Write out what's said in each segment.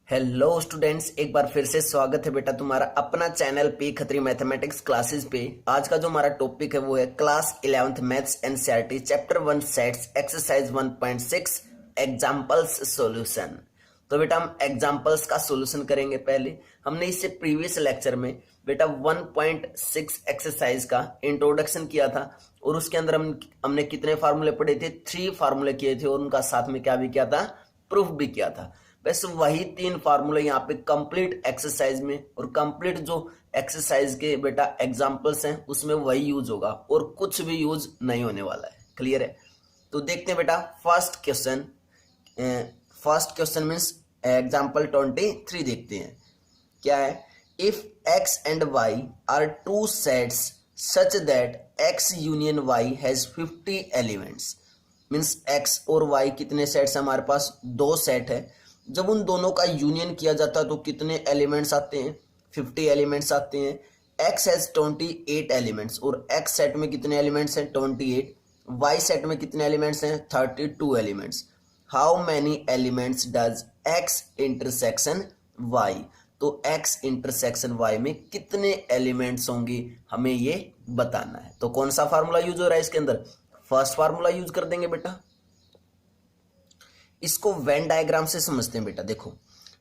Hello students, एक बार फिर से स्वागत है बेटा तुम्हारा अपना channel P Khatri mathematics classes पे। आज का जो हमारा टॉपिक है वो है class 11th maths NCERT chapter 1 sets exercise 1.6 examples solution. तो बेटा हम एग्जांपल्स का सॉल्यूशन करेंगे। पहले हमने इससे प्रीवियस लेक्चर में बेटा 1.6 एक्सरसाइज का इंट्रोडक्शन किया था और उसके अंदर हमने कितने फार्मूले पढ़े थे, 3 फार्मूले किए थे और उनका साथ में क्या भी किया था, प्रूफ भी किया था। वैसे वही 3 फार्मूले यहाँ पे कंप्लीट एक्सरसाइज में और कंप्लीट जो एक्सरसाइज के बेटा एग्जांपल्स हैं उसमें वही यूज होगा और कुछ भी यूज नहीं होने वाला है। क्लियर है? तो देखते हैं बेटा फर्स्ट क्वेश्चन मीन्स एग्जांपल 23 देखते हैं क्या है। If x and y are two sets such that x union y has 50 elements. Means x और y कितने सेट्स हमारे पास, 2 सेट है। जब उन दोनों का यूनियन किया जाता है तो कितने एलिमेंट्स आते हैं, 50 एलिमेंट्स आते हैं। x हैज 28 एलिमेंट्स और x सेट में कितने एलिमेंट्स हैं, 28। y सेट में कितने एलिमेंट्स हैं, 32 elements. How many elements does x intersection y। तो x इंटरसेक्शन y में कितने एलिमेंट्स होंगे हमें ये बताना है। तो कौन सा फार्मूला यूज हो रहा है इसके अंदर, फर्स्ट फार्मूला यूज कर देंगे बेटा। इसको वेन डायग्राम से समझते हैं बेटा। देखो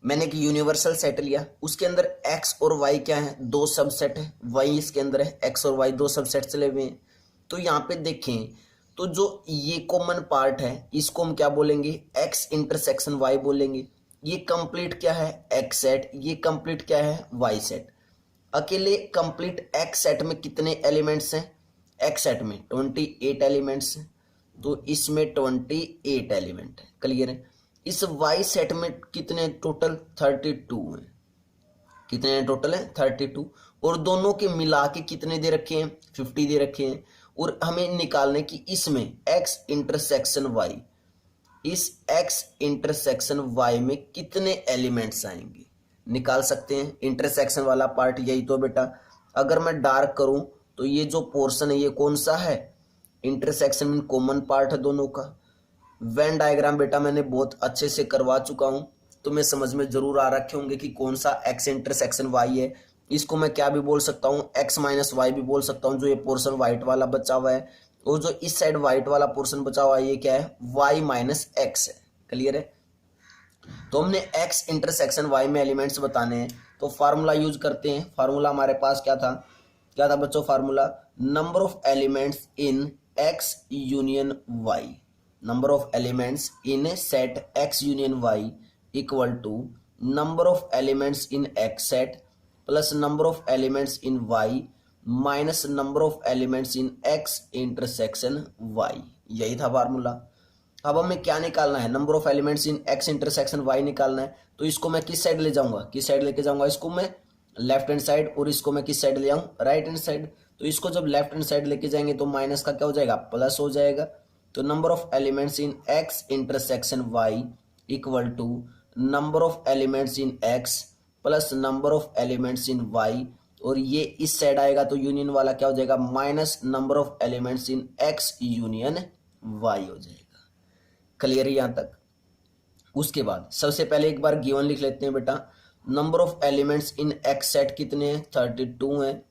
मैंने एक यूनिवर्सल सेट लिया, उसके अंदर x और y क्या है, 2 सबसेट है। y इसके अंदर है, x और y 2 सबसेट चले हुए हैं। तो यहाँ पे देखें तो जो ये कॉमन पार्ट है इसको हम क्या बोलेंगे, x इंटरसेक्शन y बोलेंगे। ये कंप्लीट क्या है, x सेट, ये कंप्लीट क्या है, y सेट। अकेले कंप्लीट x सेट में कितने एलिमेंट्स हैं, x सेट में 28 एलिमेंट्स हैं, तो इसमें 28 एलिमेंट है। क्लियर है? इस y सेट में कितने टोटल, 32 हैं। कितने टोटल है, 32। और दोनों के मिला के कितने दे रखे हैं, 50 दे रखे हैं। और हमें निकालने की इसमें x इंटरसेक्शन y, इस x इंटरसेक्शन y में कितने एलिमेंट्स आएंगे निकाल सकते हैं। इंटरसेक्शन वाला पार्ट यही तो बेटा। अगर मैं डार्क करूं तो ये जो पोर्शन है ये कौन सा है, इंटरसेक्शन में कॉमन पार्ट है दोनों का। वेन डायग्राम बेटा मैंने बहुत अच्छे से करवा चुका हूं, तुम्हें समझ में जरूर आ रखे होंगे कि कौन सा x इंटरसेक्शन y है। इसको मैं क्या भी बोल सकता हूं, x माइनस वाई भी बोल सकता हूं। जो ये पोर्शन व्हाइट वाला बचा हुआ है और जो इस साइड व्हाइट वाला पोर्शन बचा हुआ है ये क्या है, y माइनस एक्स है। क्लियर है? तो हमने x इंटरसेक्शन y में एलिमेंट्स बताने हैं तो फार्मूला यूज करते हैं। फार्मूला हमारे पास क्या था, क्या था बच्चों formula, number of elements in x union y। Number of elements in set x union y equal to number of elements in x set plus number of elements in y minus number of elements in x intersection y। यही था formula. अब हमें क्या निकालना है, number of elements in x intersection y निकालना है। तो इसको मैं किस साइड ले जाऊंगा, किस साइड लेके जाऊंगा, इसको मैं लेफ्ट हैंड साइड और इसको मैं किस साइड ले आऊं, राइट हैंड साइड। तो इसको जब लेफ्ट हैंड साइड लेके जाएंगे तो माइनस का क्या हो जाएगा, प्लस हो जाएगा। तो number of elements in x intersection y equal to number of elements in x plus number of elements in y। और ये इस साइड आएगा तो यूनियन वाला क्या हो जाएगा, minus number of elements in x union y हो जाएगा। क्लियर है यहां तक? उसके बाद सबसे पहले एक बार गिवन लिख लेते हैं बेटा। Number of elements in x set कितने हैं, 32 हैं।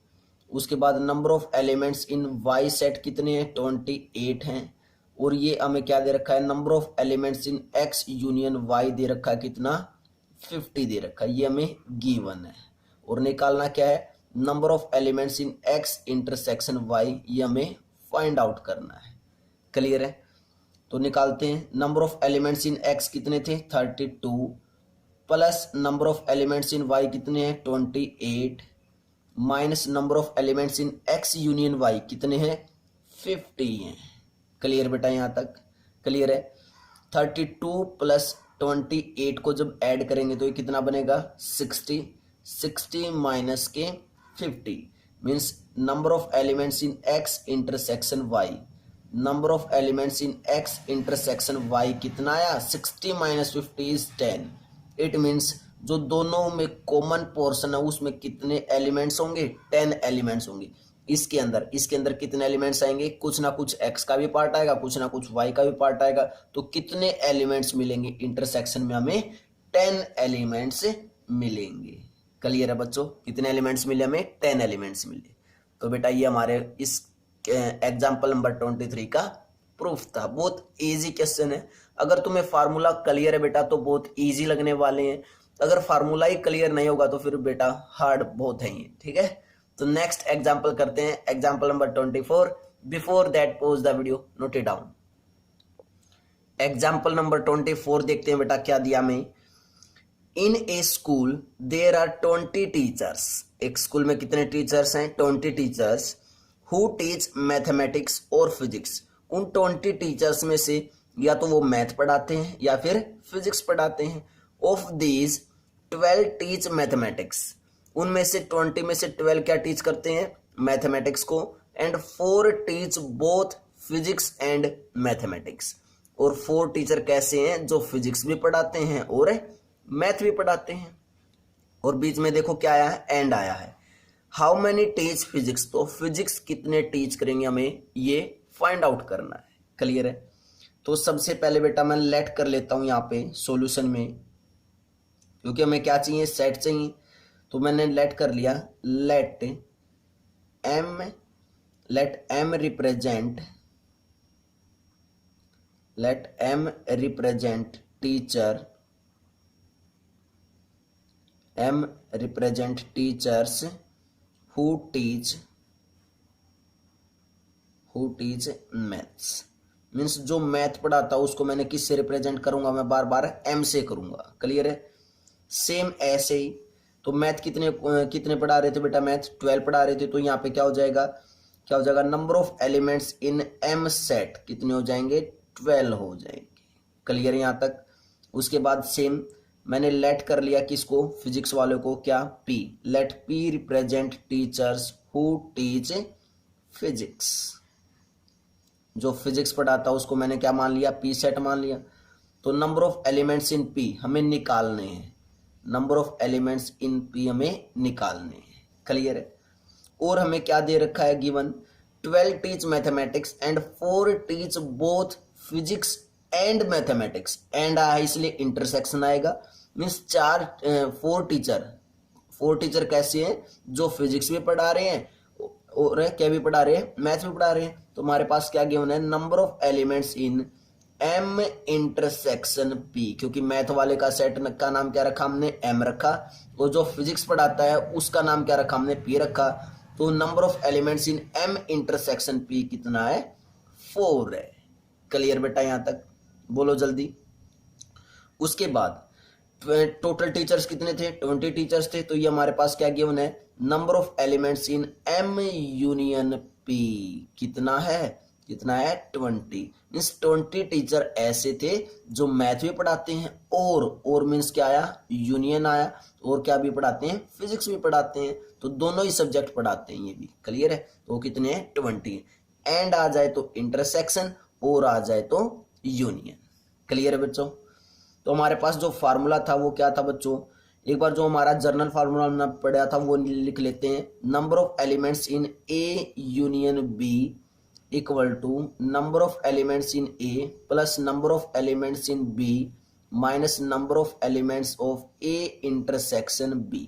उसके बाद number of elements in y set कितने हैं, 28 हैं। और ये हमें क्या दे रखा है, number of elements in x union y दे रखा है कितना, 50 दे रखा है। ये हमें गिवन है। और निकालना क्या है, number of elements in x intersection y, ये हमें फाइंड आउट करना है। क्लियर है? तो निकालते हैं। Number of elements in x कितने थे, 32 plus number of elements in y कितने हैं, 28 minus number of elements in x union y कितने हैं, 50 हैं। क्लियर बेटा यहां तक? क्लियर है? 32 प्लस 28 को जब ऐड करेंगे तो ये कितना बनेगा, 60। 60 माइनस के 50 means number of elements in x intersection y। Number of elements in x intersection y कितना आया, 60 माइनस 50 इज 10। इट मीन्स जो दोनों में कॉमन पोर्शन है उसमें कितने एलिमेंट्स होंगे, 10 एलिमेंट्स होंगे। इसके अंदर कितने एलिमेंट्स आएंगे, कुछ ना कुछ x का भी पार्ट आएगा, कुछ ना कुछ y का भी पार्ट आएगा। तो कितने एलिमेंट्स मिलेंगे इंटरसेक्शन में, हमें 10 एलिमेंट्स मिलेंगे। क्लियर है बच्चों? कितने एलिमेंट्स मिले हमें? 10 एलिमेंट्स मिले। तो बेटा ये हमारे इस एग्जाम्पल नंबर 23 का प्रूफ था। बहुत इजी क्वेश्चन है। अगर तुम्हें फार्मूला क्लियर है बेटा तो बहुत इजी लगने वाले हैं। अगर फार्मूला ही क्लियर नहीं होगा तो फिर बेटा हार्ड बहुत है ये। ठीक है, तो नेक्स्ट एग्जाम्पल करते हैं, example number 24। Before that pause the video, note it down. Example number 24 देखते हैं बेटा क्या दिया हमें। इन a school there are 20 teachers. एक स्कूल में कितने टीचर्स हैं? 20 टीचर्स हु टीच मैथमेटिक्स और फिजिक्स। उन 20 टीचर्स में से या तो वो मैथ पढ़ाते हैं या फिर फिजिक्स पढ़ाते हैं। Of these 12 teach mathematics. उनमें से 20 में से 12 क्या टीच करते हैं? मैथमेटिक्स को। And 4 teach both physics and mathematics. और 4 टीचर कैसे हैं? जो फिजिक्स भी पढ़ाते हैं और मैथ भी पढ़ाते हैं। और बीच में देखो क्या आया है? एंड आया है। How many teach physics. तो फिजिक्स कितने टीच करेंगे हमें ये फाइंड आउट करना है। क्लियर है? तो सबसे पहले बेटा मैं लेट कर लेता हूं यहां पे सॉल्यूशन में, क्योंकि हमें क्या चाहिए? सेट चाहिए। तो मैंने लेट कर लिया। Let M represent teacher, M represent teachers who teach maths। Means जो मैथ पढ़ाता है उसको मैंने किससे रिप्रेजेंट करूंगा? मैं बार बार M से करूंगा। क्लियर है? सेम ऐसे ही तो मैथ कितने पढ़ा रहे थे बेटा? मैथ 12 पढ़ा रहे थे। तो यहाँ पे क्या हो जाएगा? Number of elements in M set कितने हो जाएंगे? 12 हो जाएंगे। क्लियर है यहाँ तक? उसके बाद सेम मैंने लेट कर लिया किसको? फिजिक्स वाले को। क्या? P। Let P represent teachers who teach physics. जो फिजिक्स पढ़ाता है उसको मैंने क्या मान लिया? P सेट मान लिया। तो number of elements in P हमें निकालने हैं। Number of elements in P हमें निकालने हैं। क्लियर है? और हमें क्या दे रखा है? Given 12 teach mathematics and 4 teach both physics and mathematics. And आया इसलिए इंटरसेक्शन आएगा। मीन्स 4 टीचर कैसे हैं? जो फिजिक्स भी पढ़ा रहे हैं और क्या भी पढ़ा रहे हैं? मैथ भी पढ़ा रहे हैं। तो हमारे पास क्या गिवन है? Number of elements in M intersection P। क्योंकि मैथ वाले का सेट का नाम क्या रखा हमने? M रखा। और जो फिजिक्स पढ़ाता है उसका नाम क्या रखा हमने? P रखा। तो number of elements in M intersection P कितना है? 4 है। क्लियर बेटा यहां तक? बोलो जल्दी। उसके बाद टोटल टीचर्स कितने थे? 20 टीचर्स थे। तो ये हमारे पास क्या गिवन है? Number of elements in M union P कितना है? 20। मीन्स 20 टीचर ऐसे थे जो मैथ भी पढ़ाते हैं और मीन्स क्या आया? यूनियन आया। और क्या भी पढ़ाते हैं? फिजिक्स भी पढ़ाते हैं। तो दोनों ही सब्जेक्ट पढ़ाते हैं ये भी। क्लियर है? तो कितने हैं? 20। एंड आ जाए तो इंटरसेक्शन और आ जाए तो यूनियन। क्लियर है बच्चों? तो हमारे पास जो फार्मूला था वो क्या था बच्चों? एक बार जो हमारा जर्नल फार्मूला हमने पढ़ा था वो लिख लेते हैं। Number of elements in A union B equal to number of elements in A plus number of elements in B minus number of elements of A intersection B.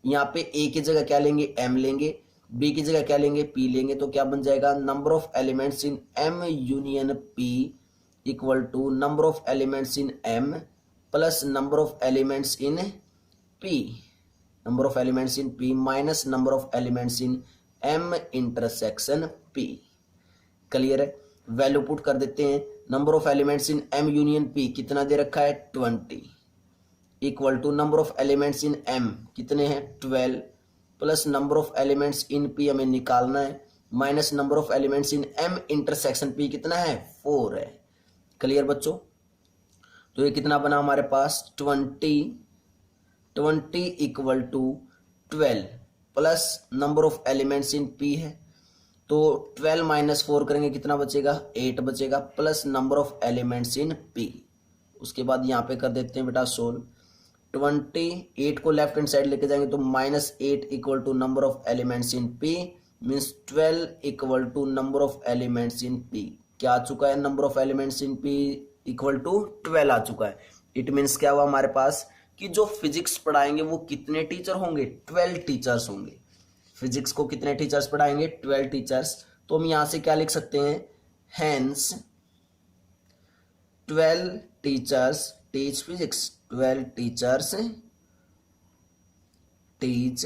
यहाँ पे ए की जगह क्या लेंगे? M लेंगे। बी की जगह क्या लेंगे? P लेंगे। तो क्या बन जाएगा? Number of elements in M union P equal to number of elements in M plus number of elements in P। Number of elements in P minus number of elements in M intersection P। Clear है? Value put कर देते हैं। Number of elements in M union P कितना दे रखा है? 20 equal to number of elements in M कितने हैं? 12 plus number of elements in P हमें निकालना है minus number of elements in M intersection P कितना है? 4 है। क्लियर बच्चों? तो ये कितना बना हमारे पास? 20 equal to 12 plus number of elements in P है। तो 12 माइनस 4 करेंगे कितना बचेगा? 8 बचेगा plus number of elements in P। उसके बाद यहाँ पे कर देते हैं बेटा सोल्व। 28 को लेफ्ट हैंड साइड लेके जाएंगे तो -8 equal to number of elements in P means 12 equal to number of elements in P। क्या आ चुका है? Number of elements in P equal to 12 आ चुका है। इट मीन्स क्या हुआ हमारे पास कि जो फिजिक्स पढ़ाएंगे वो कितने टीचर होंगे, 12 टीचर्स होंगे। फिजिक्स को कितने टीचर्स पढ़ाएंगे, 12 टीचर्स। तो हम यहां से क्या लिख सकते हैं, hence 12 teachers teach physics, 12 teachers teach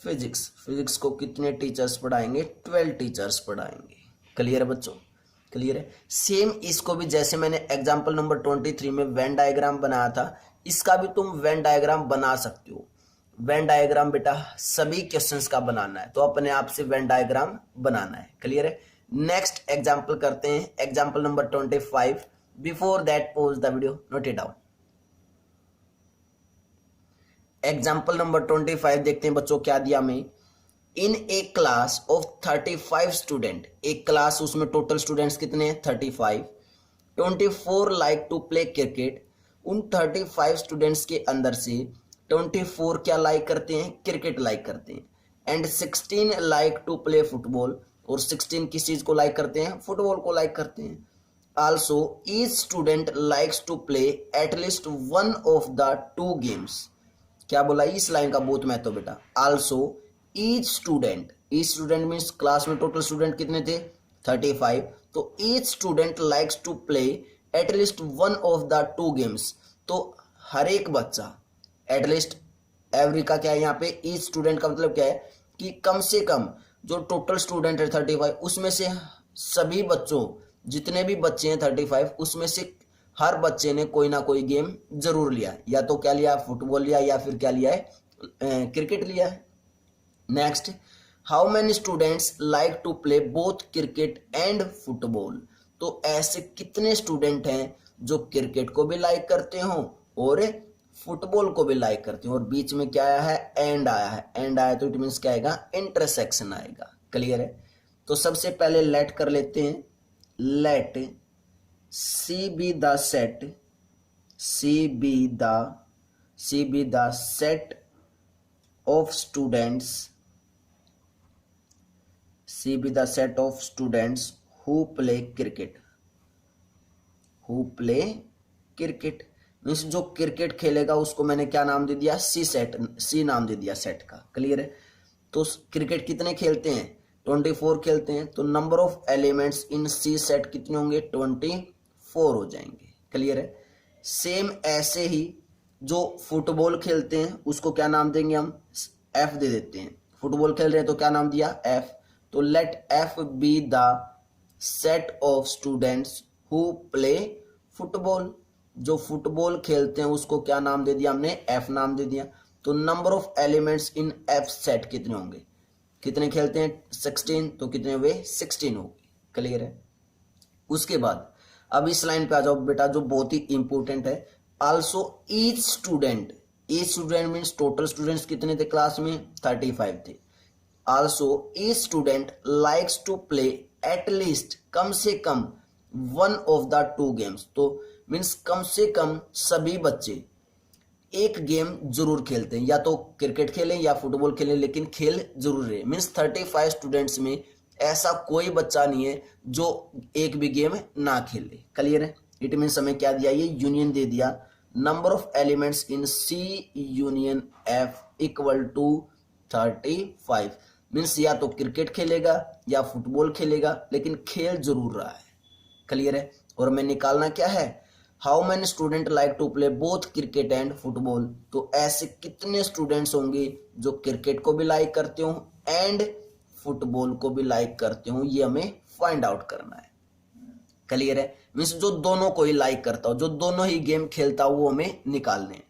physics. Physics को कितने टीचर्स पढ़ाएंगे, 12 टीचर्स पढ़ाएंगे। क्लियर है बच्चों, क्लियर है। सेम इसको भी जैसे मैंने एग्जांपल नंबर 23 में वेन डायग्राम बनाया था, इसका भी तुम वेन डायग्राम बना सकते हो। वेन डायग्राम बेटा सभी क्वेश्चंस का बनाना है, तो अपने आप से वेन डायग्राम बनाना है। क्लियर है। नेक्स्ट एग्जांपल करते हैं, example number 25। Before that pause the video, note it down. Example number 25 देखते हैं बच्चों क्या दिया हमें। इन ए क्लास ऑफ 35 स्टूडेंट, एक क्लास उसमें टोटल स्टूडेंट्स कितने हैं, 35। 24 लाइक टू प्ले क्रिकेट, उन 35 स्टूडेंट्स के अंदर से 24 क्या लाइक करते हैं, क्रिकेट लाइक करते हैं। And 16 like to play football, और 16 किस चीज को लाइक करते हैं, फुटबॉल को लाइक करते हैं। Also each student likes to play at least one of the 2 games. क्या बोला, इस लाइन का बहुत महत्व बेटा। Also each student, each student means class में टोटल स्टूडेंट कितने थे, 35। तो each student likes to play at least one of the 2 games. तो हर एक बच्चा, एटलीस्ट एवरी का क्या है यहाँ पे, ईच स्टूडेंट का मतलब क्या है कि कम से कम जो टोटल स्टूडेंट है 35, उसमें से सभी बच्चों, जितने भी बच्चे हैं 35, उसमें से हर बच्चे ने कोई ना कोई गेम जरूर लिया है, या तो क्या लिया, फुटबॉल लिया, या फिर क्या लिया है, क्रिकेट लिया है। Next, how many students like to play both cricket and football. तो ऐसे कितने स्टूडेंट हैं जो क्रिकेट को भी लाइक करते हो और फुटबॉल को भी लाइक करते हो। और बीच में क्या आया है, एंड आया है। एंड आया तो इट मीन्स क्या आएगा, इंटरसेक्शन आएगा। क्लियर है। तो सबसे पहले लेट कर लेते हैं, late C be the set, C be the set of students, C be the set of students who play cricket, who play cricket means जो क्रिकेट खेलेगा उसको मैंने क्या नाम दे दिया, सी सेट, सी नाम दे दिया सेट का। क्लियर है। तो क्रिकेट कितने खेलते हैं, 24 खेलते हैं। तो number of elements in C set कितने होंगे, 24 हो जाएंगे। क्लियर है। सेम ऐसे ही जो फुटबॉल खेलते हैं उसको क्या नाम देंगे हम, एफ दे देते हैं। फुटबॉल खेल रहे हैं तो क्या नाम दिया, एफ। तो let F be the set of students who play football. जो फुटबॉल खेलते हैं उसको क्या नाम दे दिया हमने, एफ नाम दे दिया। तो number of elements in F set कितने होंगे, कितने खेलते हैं, 16। तो कितने हुए, 16 हो गए। क्लियर है। उसके बाद अब इस लाइन पे आ जाओ बेटा, जो बहुत ही इंपॉर्टेंट है। Also each student, each student means total students कितने थे क्लास में, 35 थे। Also each student likes to play at least, कम से कम, वन ऑफ द 2 गेम्स। तो मीन्स कम से कम सभी बच्चे एक गेम जरूर खेलते हैं, या तो क्रिकेट खेलें या फुटबॉल खेलें, लेकिन खेल जरूर रहे। मीन्स 35 स्टूडेंट्स में ऐसा कोई बच्चा नहीं है जो एक भी गेम ना खेले। क्लियर है। इट मीन्स हमें क्या दिया, ये यूनियन दे दिया। Number of elements in C union F equal to 35। Means या तो क्रिकेट खेलेगा या फुटबॉल खेलेगा, लेकिन खेल जरूर रहा है। क्लियर है। और हमें निकालना क्या है, how many student like to play both cricket and football. तो ऐसे कितने स्टूडेंट्स होंगे जो क्रिकेट को भी लाइक करते हो एंड फुटबॉल को भी लाइक करते हो, ये हमें फाइंड आउट करना है। क्लियर है। मीन्स जो दोनों को ही लाइक करता हो, जो दोनों ही गेम खेलता हो, वो हमें निकालने हैं।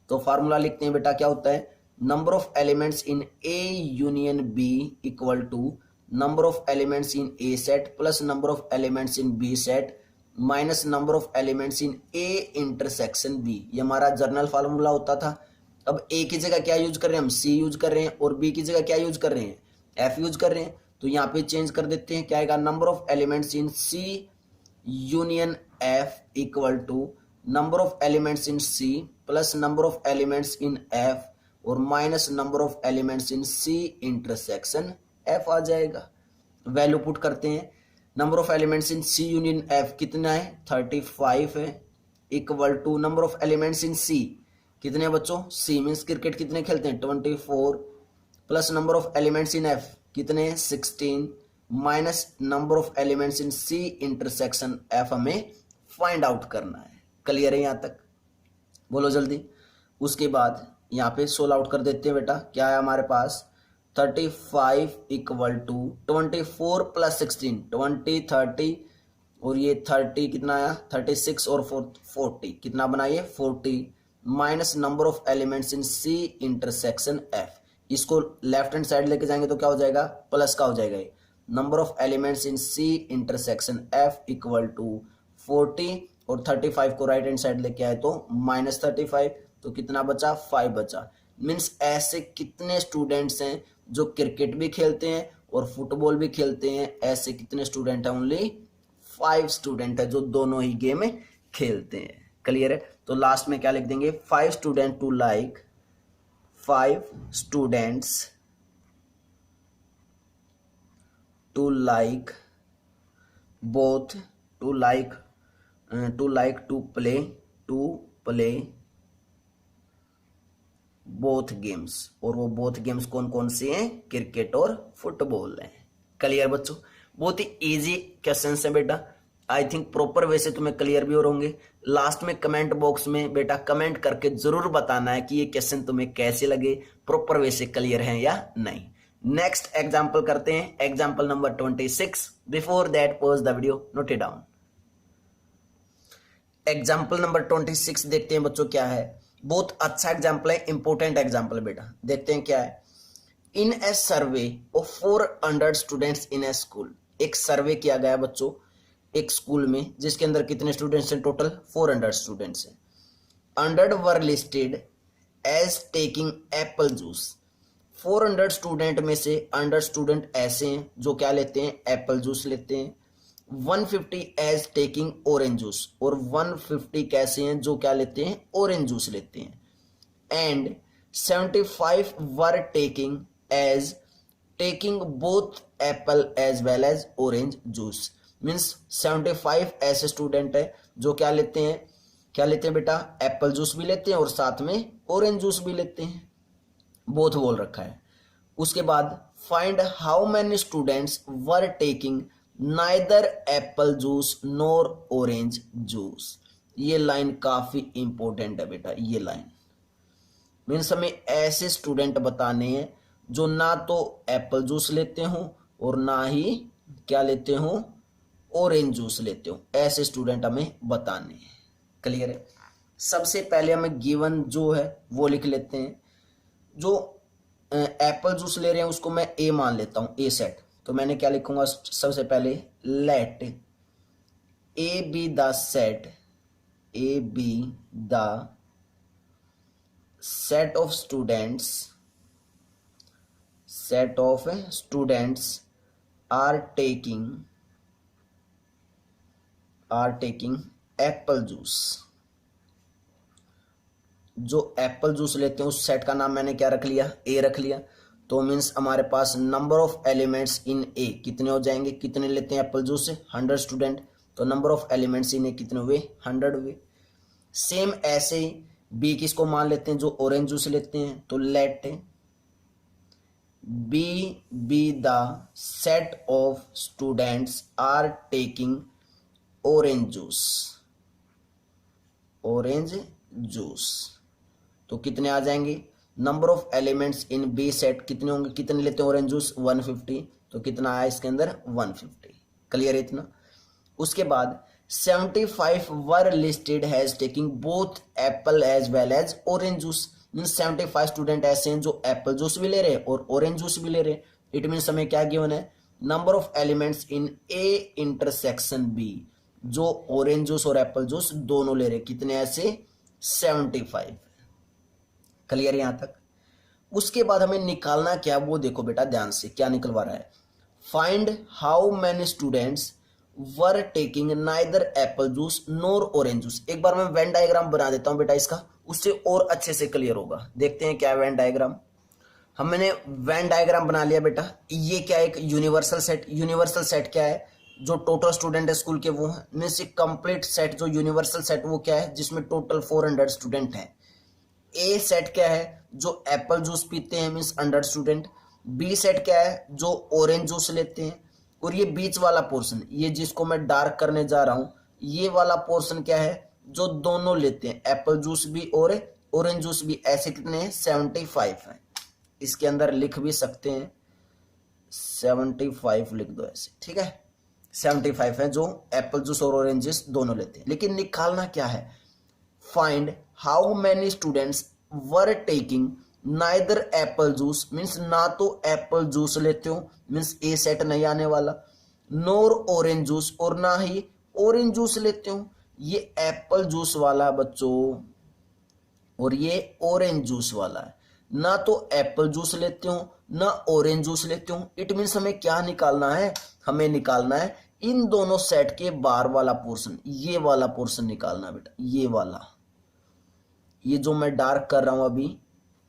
तो फार्मूला लिखते हैं बेटा, क्या होता है, number of elements in A union B equal to number of elements in A set plus number of elements in B set minus number of elements in A intersection B. ये हमारा journal formula होता था। अब ए की जगह क्या use कर रहे हैं हम, सी यूज कर रहे हैं, और बी की जगह क्या यूज कर रहे हैं, एफ यूज कर रहे हैं। तो यहाँ पे चेंज कर देते हैं, क्या आएगा, number of elements in C union F equal to number of elements in C plus number of elements in F और minus number of elements in C intersection F आ जाएगा। वैल्यू पुट करते हैं। Number of elements in C union F कितना है, 35 है, equal to number of elements in C, कितने बच्चों, सी मीन्स क्रिकेट कितने खेलते हैं 24, plus number of elements in F कितने 16, minus number of elements in C intersection F हमें फाइंड आउट करना है। क्लियर है यहां तक, बोलो जल्दी। उसके बाद यहाँ पे सोल्व आउट कर देते हैं बेटा, क्या है हमारे पास 35 इक्वल टू 24 प्लस 16 20 30, और ये 30 कितना आया 36 और 40 कितना बनाइए 40, minus number of elements in C intersection F, इसको लेफ्ट हैंड साइड लेके जाएंगे तो क्या हो जाएगा प्लस का हो जाएगा, number of elements in C intersection F equal to 40, और 35 को राइट हैंड साइड लेके आए तो माइनस 35, तो कितना बचा 5 बचा। मीन्स ऐसे कितने स्टूडेंट्स हैं जो क्रिकेट भी खेलते हैं और फुटबॉल भी खेलते हैं, ऐसे कितने स्टूडेंट हैं, ओनली 5 स्टूडेंट है जो दोनों ही गेम खेलते हैं। क्लियर है, तो लास्ट में क्या लिख देंगे 5 student to like 5 students to like both to play both games, और वो बोथ गेम्स कौन कौन से हैं, क्रिकेट और फुटबॉल हैं। क्लियर बच्चों, बहुत ही इजी क्वेश्चन है बेटा, आई थिंक प्रॉपर वे से तुम्हें क्लियर भी हो होंगे। लास्ट में कमेंट बॉक्स में बेटा कमेंट करके जरूर बताना है कि ये क्वेश्चन तुम्हें कैसे लगे, प्रॉपर वे से क्लियर है या नहीं। नेक्स्ट एग्जाम्पल करते हैं, example number 26। Before that pause the video, note it down. Example number 26 देखते हैं बच्चों क्या है, बहुत अच्छा एग्जाम्पल है, इंपोर्टेंट एग्जाम्पल है बेटा। देखते हैं क्या है, in a survey of 400 students in a school, एक सर्वे किया गया बच्चों एक स्कूल में जिसके अंदर कितने स्टूडेंट्स हैं, टोटल 400 स्टूडेंट्स हैं। 100 were listed as taking apple juice, 400 student में से 100 स्टूडेंट ऐसे हैं जो क्या लेते हैं, एप्पल जूस लेते हैं। 150 एज टेकिंग ऑरेंज जूस, और 150 कैसे हैं जो क्या लेते हैं, ऑरेंज जूस लेते हैं। And 75 were taking both apple as well as orange juice, means 75 ऐसे स्टूडेंट है जो क्या लेते हैं बेटा, एप्पल जूस भी लेते हैं और साथ में ऑरेंज जूस भी लेते हैं, बोथ बोल रखा है। उसके बाद find how many students were taking neither Apple juice nor orange juice. ये लाइन काफी इंपॉर्टेंट है बेटा, ये लाइन मीन्स हमें ऐसे स्टूडेंट बताने हैं जो ना तो एप्पल जूस लेते हो और ना ही क्या लेते हो, ऑरेंज जूस लेते हो, ऐसे स्टूडेंट हमें बताने हैं। क्लियर है, सबसे पहले हमें गिवन जो है वो लिख लेते हैं। जो एप्पल जूस ले रहे हैं उसको मैं ए मान लेता हूं, ए सेट, तो मैंने क्या लिखूंगा सबसे पहले, let A be the set, A be the set of students are taking apple juice. जो एप्पल जूस लेते हैं उस सेट का नाम मैंने क्या रख लिया, ए रख लिया। तो मीन्स हमारे पास नंबर ऑफ एलिमेंट्स इन ए कितने हो जाएंगे, कितने लेते हैं एप्पल जूस से, 100 स्टूडेंट, तो नंबर ऑफ एलिमेंट्स इन ए कितने हुए, 100 हुए। सेम ऐसे ही बी किसको मान लेते हैं, जो ऑरेंज जूस लेते हैं, तो let B be the set of students are taking orange juice, तो कितने आ जाएंगे, number of elements in B set कितने होंगे, कितने लेते हैं ऑरेंज जूस, 150, तो कितना आया इसके अंदर 150। क्लियर है इतना। उसके बाद 75 were listed has taking both apple as well as orange juice, means 75 student ऐसे हैं जो एप्पल जूस भी ले रहे हैं और ऑरेंज जूस भी ले रहे हैं। इट मीन्स हमें क्या गिवन है, number of elements in A intersection B, जो ऑरेंज जूस और एप्पल जूस दोनों ले रहे, कितने ऐसे 75। क्लियर यहां तक। उसके बाद हमें निकालना क्या, वो देखो बेटा ध्यान से क्या निकलवा रहा है, find how many students were taking neither Apple juice NOR orange juice. एक बार मैं वेन डायग्राम बना देता हूं बेटा इसका, उससे और अच्छे से क्लियर होगा। देखते हैं क्या वेन डायग्राम, हमने वेन डायग्राम बना लिया बेटा। ये क्या है, एक यूनिवर्सल सेट क्या है, जो टोटल स्टूडेंट है स्कूल के वो है, मीन्स कंप्लीट सेट जो यूनिवर्सल सेट वो क्या है जिसमें टोटल 400 स्टूडेंट हैं। ए सेट क्या है जो एप्पल जूस पीते हैं मीन्स 100 स्टूडेंट। बी सेट क्या है जो ऑरेंज जूस लेते हैं। और ये बीच वाला पोर्शन ये जिसको मैं डार्क करने जा रहा हूं ये वाला पोर्शन क्या है जो दोनों लेते हैं एप्पल जूस भी और ऑरेंज जूस भी। ऐसे कितने हैं 75 हैं। इसके अंदर लिख भी सकते हैं 75 लिख दो ऐसे, ठीक है। 75 है जो एप्पल जूस और ऑरेंज जूस दोनों लेते हैं। लेकिन निकालना क्या है, find how many students were taking neither Apple juice means ना तो एप्पल जूस लेते हो मीन्स ए सेट नहीं आने वाला, नोर ऑरेंज जूस और ना ही ऑरेंज जूस लेते हो। ये एप्पल जूस वाला है बच्चों और ये ऑरेंज जूस वाला है। ना तो एप्पल जूस लेते हो ना ऑरेंज जूस लेते हो। इट मीन्स हमें क्या निकालना है, हमें निकालना है इन दोनों सेट के बाहर वाला पोर्शन, ये वाला पोर्शन निकालना बेटा। ये वाला ये जो मैं डार्क कर रहा हूं अभी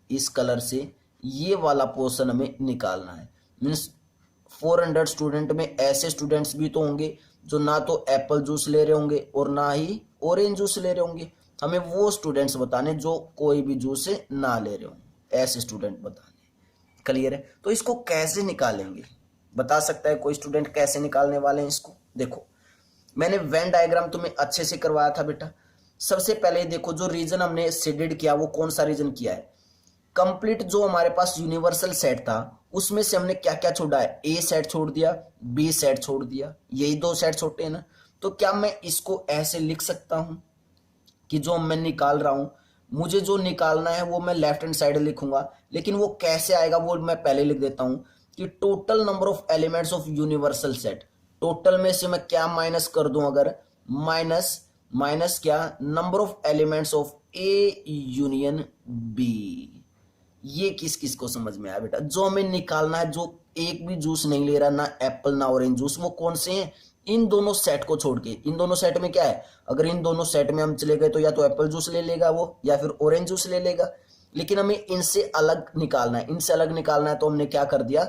इस कलर से ये वाला पोर्शन हमें निकालना है। मीन्स 400 स्टूडेंट में ऐसे स्टूडेंट्स भी तो होंगे जो ना तो एप्पल जूस ले रहे होंगे और ना ही ऑरेंज जूस ले रहे होंगे। हमें वो स्टूडेंट्स बताने जो कोई भी जूस से ना ले रहे होंगे, ऐसे स्टूडेंट बताने। क्लियर है। तो इसको कैसे निकालेंगे बता सकता है कोई स्टूडेंट कैसे निकालने वाले हैं इसको। देखो मैंने वेन डायग्राम तुम्हें अच्छे से करवाया था बेटा। सबसे पहले देखो जो रीजन हमने शेडेड किया वो कौन सा रीजन किया है, कंप्लीट जो हमारे पास यूनिवर्सल सेट था उसमें से हमने क्या क्या छोड़ा है, ए सेट छोड़ दिया बी सेट छोड़ दिया, यही दो सेट छोटे हैं ना। तो क्या मैं इसको ऐसे लिख सकता हूं कि जो मैं निकाल रहा हूं मुझे जो निकालना है वो मैं लेफ्ट हैंड साइड लिखूंगा, लेकिन वो कैसे आएगा वो मैं पहले लिख देता हूं कि total number of elements of universal set. Total में से मैं क्या माइनस कर दूं, अगर माइनस क्या number of elements of A union B. ये किस किस को समझ में आया बेटा, जो हमें निकालना है जो एक भी जूस नहीं ले रहा ना एप्पल ना ऑरेंज जूस, वो कौन से हैं, इन दोनों सेट को छोड़ के। इन दोनों सेट में क्या है, अगर इन दोनों सेट में हम चले गए तो या तो एप्पल जूस ले लेगा वो या फिर ऑरेंज जूस ले लेगा, लेकिन हमें इनसे अलग निकालना है। इनसे अलग निकालना है तो हमने क्या कर दिया,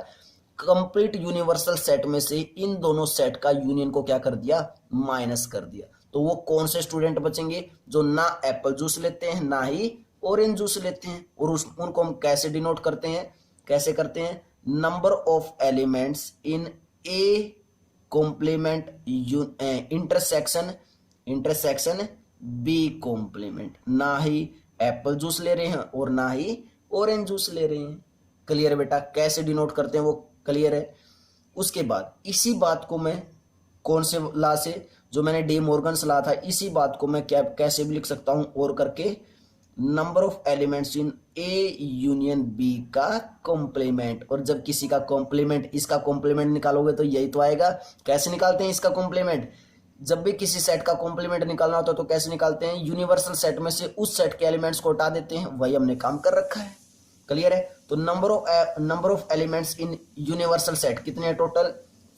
कंप्लीट यूनिवर्सल सेट में से इन दोनों सेट का यूनियन को क्या कर दिया, माइनस कर दिया। तो वो कौन से स्टूडेंट बचेंगे जो ना एप्पल जूस लेते हैं ना ही ऑरेंज जूस लेते हैं। और उनको हम कैसे डिनोट करते हैं, कैसे करते हैं, number of elements in A complement intersection B complement. ना ही एप्पल जूस ले रहे हैं और ना ही ऑरेंज जूस ले रहे हैं। क्लियर है बेटा, कैसे डिनोट करते हैं वो क्लियर है। उसके बाद इसी बात को मैं कौन से लॉ से, जो मैंने डी मॉर्गन्स लॉ था, इसी बात को मैं कैसे भी लिख सकता हूं और करके number of elements in A union B का कॉम्प्लीमेंट। और जब किसी का कॉम्प्लीमेंट इसका कॉम्प्लीमेंट निकालोगे तो यही तो आएगा। कैसे निकालते हैं इसका कॉम्प्लीमेंट, जब भी किसी सेट का कॉम्प्लीमेंट निकालना होता है तो कैसे निकालते हैं, यूनिवर्सल सेट में से उस सेट के एलिमेंट्स को हटा देते हैं। वही हमने काम कर रखा है। क्लियर है। तो number of elements in universal set कितने हैं, टोटल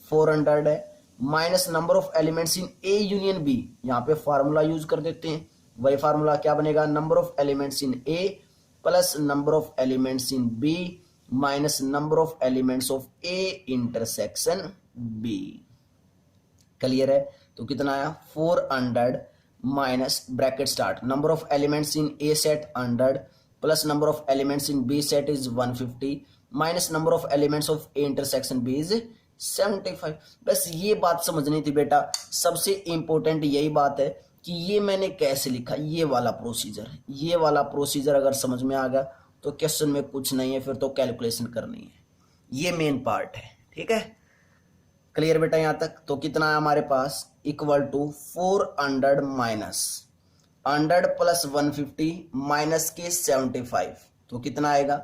400 है, minus number of elements in A union B, यहाँ पे फार्मूला यूज कर देते हैं। वही फार्मूला क्या बनेगा, number of elements in A plus number of elements in B minus number of elements of A intersection B. Clear है। तो कितना आया 400 minus bracket start number of elements in A set 100 plus number of elements in B set is 150 minus number of elements of A intersection B is 75। बस ये बात समझनी थी बेटा। सबसे इंपॉर्टेंट यही बात है कि ये मैंने कैसे लिखा, ये वाला प्रोसीजर है। ये वाला प्रोसीजर अगर समझ में आ गया तो क्वेश्चन में कुछ नहीं है, फिर तो कैलकुलेशन करनी है। ये मेन पार्ट है, ठीक है। क्लियर बेटा यहां तक। तो कितना है हमारे पास, equal to 400 minus 100 plus 150 minus के 75। तो कितना आएगा,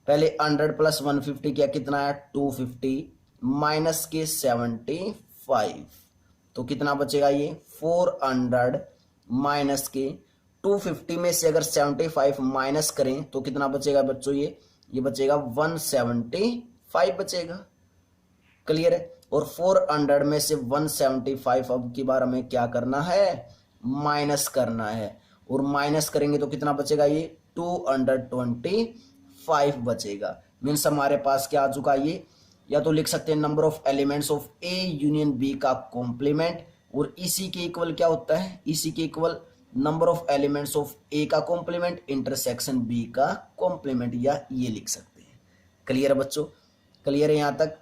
पहले 100 प्लस 150 क्या, कितना है 250 माइनस के 75। तो कितना बचेगा, ये 400 माइनस के 250 में से अगर 75 माइनस करें तो कितना बचेगा बच्चों, ये बचेगा 175 बचेगा। क्लियर है। और 400 में से 175 अब की बार हमें क्या करना है, माइनस करना है। और माइनस करेंगे तो कितना बचेगा, ये 225 बचेगा। मीन्स हमारे पास क्या आ चुका, ये या तो लिख सकते हैं number of elements of A union B का कॉम्प्लीमेंट, और इसी के इक्वल क्या होता है, इसी के इक्वल number of elements of A का कॉम्प्लीमेंट इंटरसेक्शन बी का कॉम्प्लीमेंट, या ये लिख सकते हैं। क्लियर है बच्चों, क्लियर है यहाँ तक।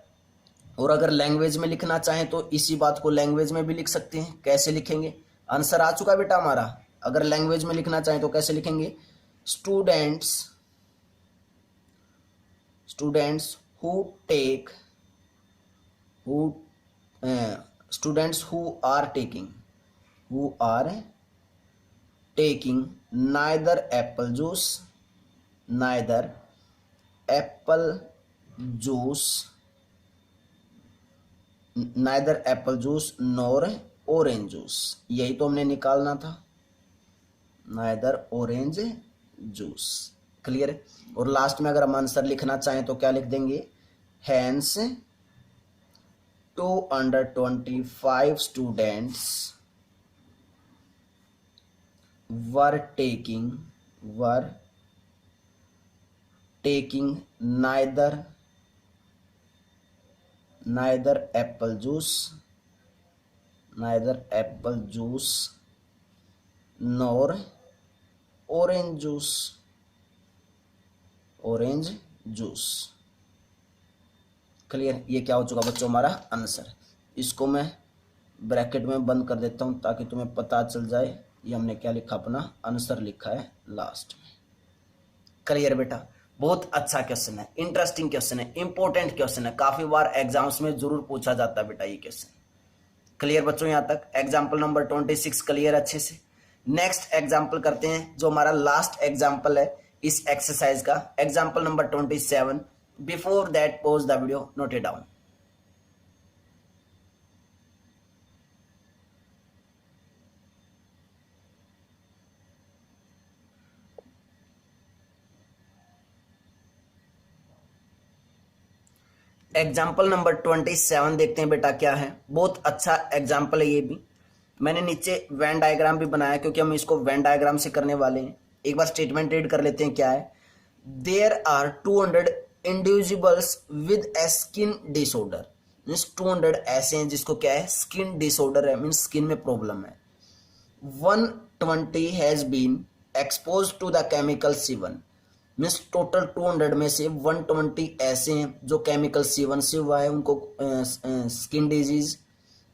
और अगर लैंग्वेज में लिखना चाहें तो इसी बात को लैंग्वेज में भी लिख सकते हैं। कैसे लिखेंगे, आंसर आ चुका बेटा हमारा। अगर लैंग्वेज में लिखना चाहें तो कैसे लिखेंगे, students who take students who are taking neither apple juice nor orange juice, यही तो हमने निकालना था, neither orange juice। क्लियर है। और लास्ट में अगर हम आंसर लिखना चाहें तो क्या लिख देंगे, hence 225 students were taking neither apple juice nor orange juice। Clear, ये क्या हो चुका बच्चों हमारा आंसर। इसको मैं ब्रैकेट में बंद कर देता हूं ताकि तुम्हें पता चल जाए ये हमने क्या लिखा, अपना आंसर लिखा है लास्ट में। क्लियर बेटा, बहुत अच्छा क्वेश्चन है, इंटरेस्टिंग क्वेश्चन है, इंपॉर्टेंट क्वेश्चन है, काफी बार एग्जाम्स में जरूर पूछा जाता है बेटा ये क्वेश्चन। क्लियर बच्चों, यहाँ तक एग्जाम्पल नंबर 26 क्लियर अच्छे से। नेक्स्ट एग्जाम्पल करते हैं जो हमारा लास्ट एग्जाम्पल है इस एक्सरसाइज का, example number 27। Before that pause the video, note it down. Example number 27 देखते हैं बेटा क्या है। बहुत अच्छा एग्जाम्पल है ये भी। मैंने नीचे वेन डायग्राम भी बनाया क्योंकि हम इसको वेन डायग्राम से करने वाले हैं। एक बार स्टेटमेंट रीड कर लेते हैं क्या है। There are 200 individuals with a skin disorder, means 200 ऐसे हैं जिसको क्या है, स्किन डिसऑर्डर है, मीन्स स्किन में प्रॉब्लम है। 120 has been expose to the chemical C1, means total 200 में से 120 ऐसे हैं जो केमिकल C1 से हुआ है उनको स्किन डिजीज,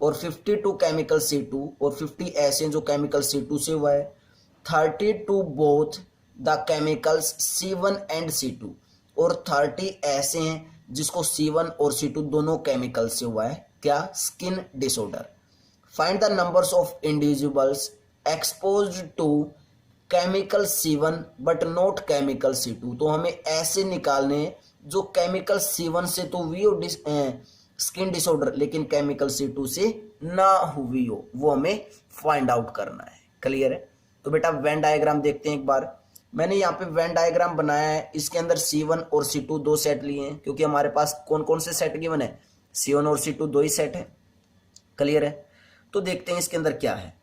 और 52 केमिकल C2, और 50 ऐसे हैं जो केमिकल C2 से हुआ है। 32 both the chemicals C1 and C2, और 30 ऐसे हैं जिसको C1 और C2 दोनों केमिकल से हुआ है क्या, skin disorder. Find the numbers of individuals exposed to chemical C1 but not chemical C2। तो हमें ऐसे निकालने जो केमिकल C1 से तो हुई हो स्किन डिसऑर्डर लेकिन केमिकल C2 से ना हुई हो, वो हमें फाइंड आउट करना है। क्लियर है। तो बेटा वेन डायग्राम देखते हैं एक बार। मैंने यहाँ पे वेन डायग्राम बनाया है, इसके अंदर C1 और C2 दो सेट लिए हैं क्योंकि हमारे पास कौन कौन से सेट गिवन है, C1 और C2 दो ही सेट है। क्लियर है। तो देखते हैं इसके अंदर क्या है।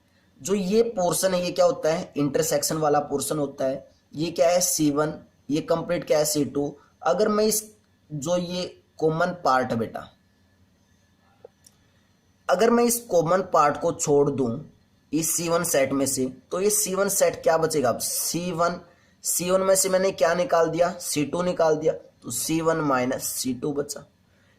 जो ये पोर्शन है ये क्या होता है, इंटरसेक्शन वाला पोर्शन होता है। ये क्या है C1, ये कंप्लीट क्या है C2। अगर मैं इस जो ये कॉमन पार्ट है बेटा, अगर मैं इस कॉमन पार्ट को छोड़ दूं इस C1 सेट में से, तो ये C1 सेट क्या बचेगा, अब C1 में से मैंने क्या निकाल दिया, C2 निकाल दिया, तो C1 माइनस C2 बचा।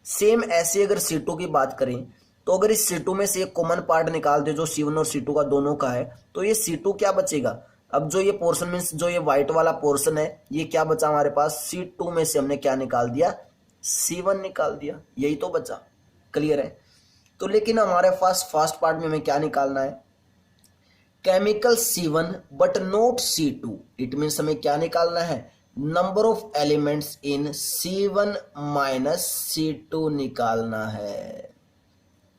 सेम ऐसे अगर C2 की बात करें तो अगर इस C2 में से एक कॉमन पार्ट निकाल दे जो C1 और C2 का दोनों का है, तो ये C2 क्या बचेगा। अब जो ये पोर्शन मीन्स जो ये व्हाइट वाला पोर्शन है ये क्या बचा हमारे पास, C2 में से हमने क्या निकाल दिया, C1 निकाल दिया, यही तो बचा। क्लियर है। तो लेकिन हमारे पास फर्स्ट पार्ट में हमें क्या निकालना है, chemical C1 but not C2। It means हमें क्या निकालना है, number of elements in C1 minus C2 निकालना है।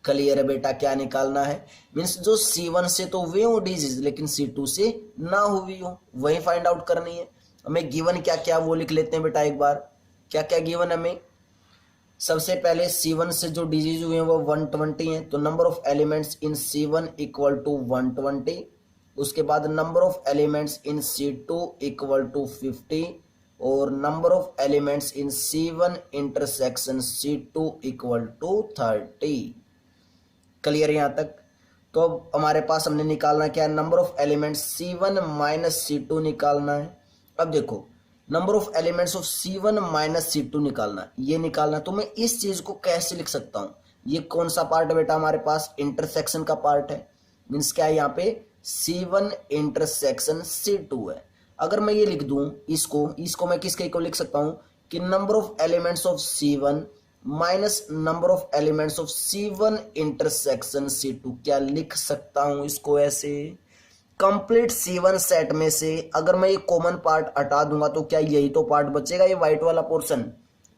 क्लियर है बेटा, क्या निकालना है, मीन्स जो C1 से तो हुए हो डिजीज लेकिन C2 से ना हुई हो, वही फाइंड आउट करनी है। हमें गिवन क्या क्या वो लिख लेते हैं बेटा एक बार। क्या क्या गिवन हमें, सबसे पहले C1 से जो डिजीज हुए हैं वो 120 हैं, तो number of elements in C1 equal to 120। उसके बाद number of elements in C2 equal to 50, और number of elements in C1 intersection C2 equal to 30। Clear यहां तक? तो अब हमारे पास हमने निकालना क्या है, number of elements C1 minus C2 निकालना है। अब देखो number of elements of C1 minus C2 निकालना है, ये निकालना। तो मैं इस चीज को कैसे लिख सकता हूं, ये कौन सा पार्ट है बेटा हमारे पास, इंटरसेक्शन का पार्ट है। मीन्स क्या है यहाँ पे C1 इंटरसेक्शन C2 है। अगर मैं ये लिख दूं इसको मैं किसके इक्वल लिख सकता हूं कि number of elements of C1 minus number of elements of C1 intersection C2। क्या लिख सकता हूं इसको ऐसे, कंप्लीट C1 सेट में से अगर मैं ये कॉमन पार्ट हटा दूंगा तो क्या यही तो पार्ट बचेगा, ये व्हाइट वाला पोर्शन।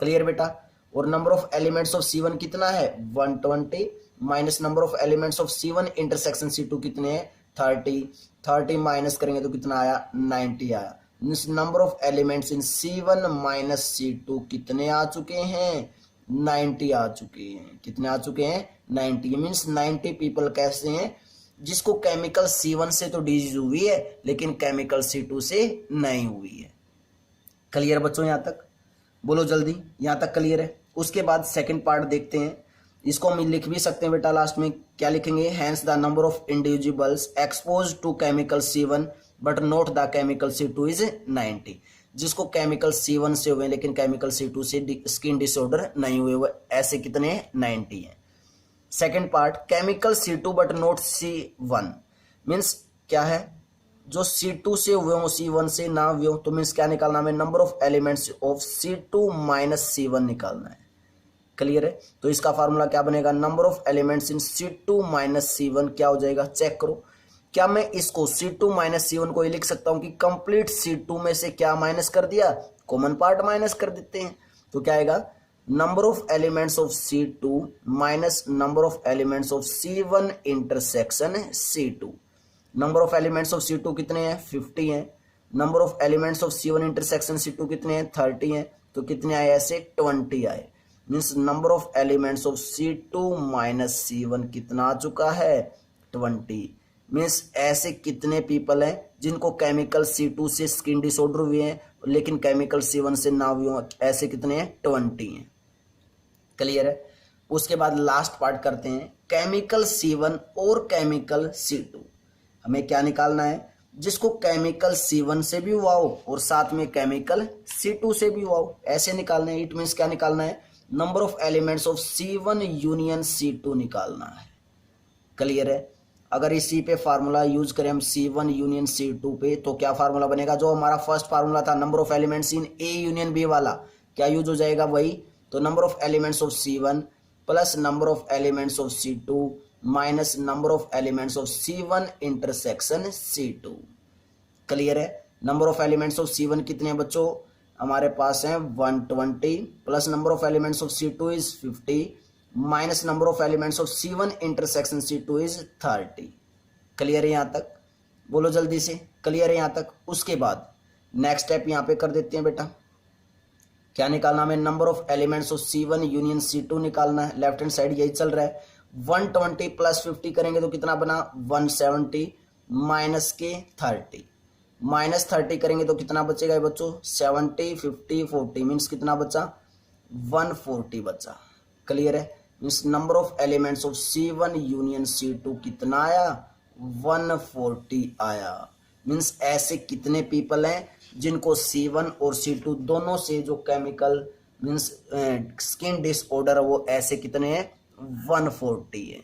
क्लियर बेटा? और number of elements of C1 कितना है 120 minus number of elements of C1 intersection C2 कितने हैं 30 माइनस करेंगे तो कितना आया 90 आया। Means number of elements in C1 minus C2 कितने आ चुके हैं 90 आ चुके हैं। कितने आ चुके हैं 90। मीन्स 90 पीपल कैसे हैं जिसको केमिकल C1 से तो डिजीज हुई है लेकिन केमिकल C2 से नहीं हुई है। क्लियर बच्चों यहां तक? बोलो जल्दी, यहां तक क्लियर है? उसके बाद सेकंड पार्ट देखते हैं। इसको हम लिख भी सकते हैं बेटा, लास्ट में क्या लिखेंगे, hence the number of individuals expose to chemical C1 but not the chemical C2 is 90। जिसको केमिकल C1 से हुए लेकिन केमिकल C2 से स्किन डिसऑर्डर नहीं हुए, वो ऐसे कितने 90 हैं। Second part chemical C2 but not C1 means क्या है, जो C2 से हुए हो C1 से ना हुए हो, तो मीन्स क्या निकालना है, number of elements of C2 minus C1 निकालना है। क्लियर है? तो इसका फार्मूला क्या बनेगा, number of elements in C2 minus C1 क्या हो जाएगा, चेक करो। क्या मैं इसको C2 माइनस C1 को ये लिख सकता हूं कि कंप्लीट C2 में से क्या माइनस कर दिया, कॉमन पार्ट माइनस कर देते हैं। तो क्या आएगा, number of elements of C2 minus number of elements of C1 intersection C2। Number of elements of C2 कितने हैं 50 हैं, number of elements of C1 intersection C2 कितने हैं 30 हैं। तो कितने आए ऐसे 20 आए। Means number of elements of C2 minus C1 कितना आ चुका है 20। मीन्स ऐसे कितने पीपल हैं जिनको केमिकल C2 से स्किन डिसऑर्डर हुए हैं लेकिन केमिकल C1 से ना हुए हो, ऐसे कितने हैं 20 हैं। क्लियर है? उसके बाद लास्ट पार्ट करते हैं, केमिकल C1 और केमिकल C2। हमें क्या निकालना है, जिसको केमिकल C1 से भी हुआ हो और साथ में केमिकल C2 से भी हुआ हो, ऐसे निकालना है। इट मीन्स क्या निकालना है, number of elements of C1 union C2 निकालना है। क्लियर है? अगर इसी पे फार्मूला यूज करें हम C1 यूनियन C2 पे, तो क्या फार्मूला बनेगा, जो हमारा फर्स्ट फार्मूला था number of elements in A union B वाला, क्या यूज हो जाएगा वही। तो number of elements of C1 plus number of elements of C2 minus number of elements of C1 intersection C2। Clear है? Number of elements of C1 कितने हैं बच्चों, हमारे पास है 120 plus number of elements of C2 is 50 minus number of elements of C1 intersection C2 is 30। Clear है यहां तक? बोलो जल्दी से, क्लियर है यहां तक? उसके बाद नेक्स्ट स्टेप यहां पे कर देते हैं बेटा, क्या निकालना हमें, number of elements of C1 union C2 निकालना है। लेफ्ट हैंड साइड यही चल रहा है, 120 प्लस 50 करेंगे तो कितना बना 170 माइनस के 30 माइनस 30 करेंगे तो कितना बचेगा बच्चों 70 50 40 मीन्स कितना बचा 140 बचा। क्लियर है? Means number of elements of C1 union C2 कितना आया 140 आया। मीन्स ऐसे कितने पीपल हैं जिनको C1 और C2 दोनों से जो केमिकल मीन्स स्किन डिसऑर्डर वो ऐसे कितने हैं 140 है।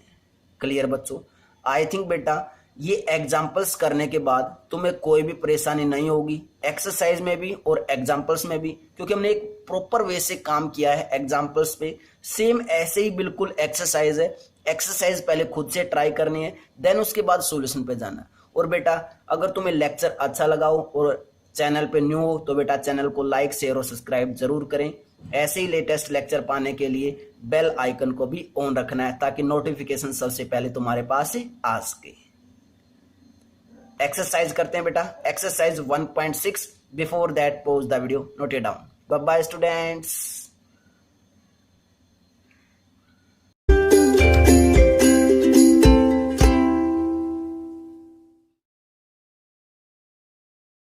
क्लियर बच्चों? आई थिंक बेटा ये एग्जाम्पल्स करने के बाद तुम्हें कोई भी परेशानी नहीं होगी, एक्सरसाइज में भी और एग्जाम्पल्स में भी, क्योंकि हमने एक प्रॉपर वे से काम किया है एग्जाम्पल्स पे। सेम ऐसे ही बिल्कुल एक्सरसाइज है, एक्सरसाइज पहले खुद से ट्राई करनी है, देन उसके बाद सॉल्यूशन पे जाना। और बेटा अगर तुम्हें लेक्चर अच्छा लगा हो और चैनल पे न्यू हो तो बेटा चैनल को लाइक शेयर और सब्सक्राइब जरूर करें। ऐसे ही लेटेस्ट लेक्चर पाने के लिए बेल आइकन को भी ऑन रखना है ताकि नोटिफिकेशन सबसे पहले तुम्हारे पास आ सके। एक्सरसाइज करते हैं बेटा, exercise 1.6। Before that pause the video, note it down. Bye bye students.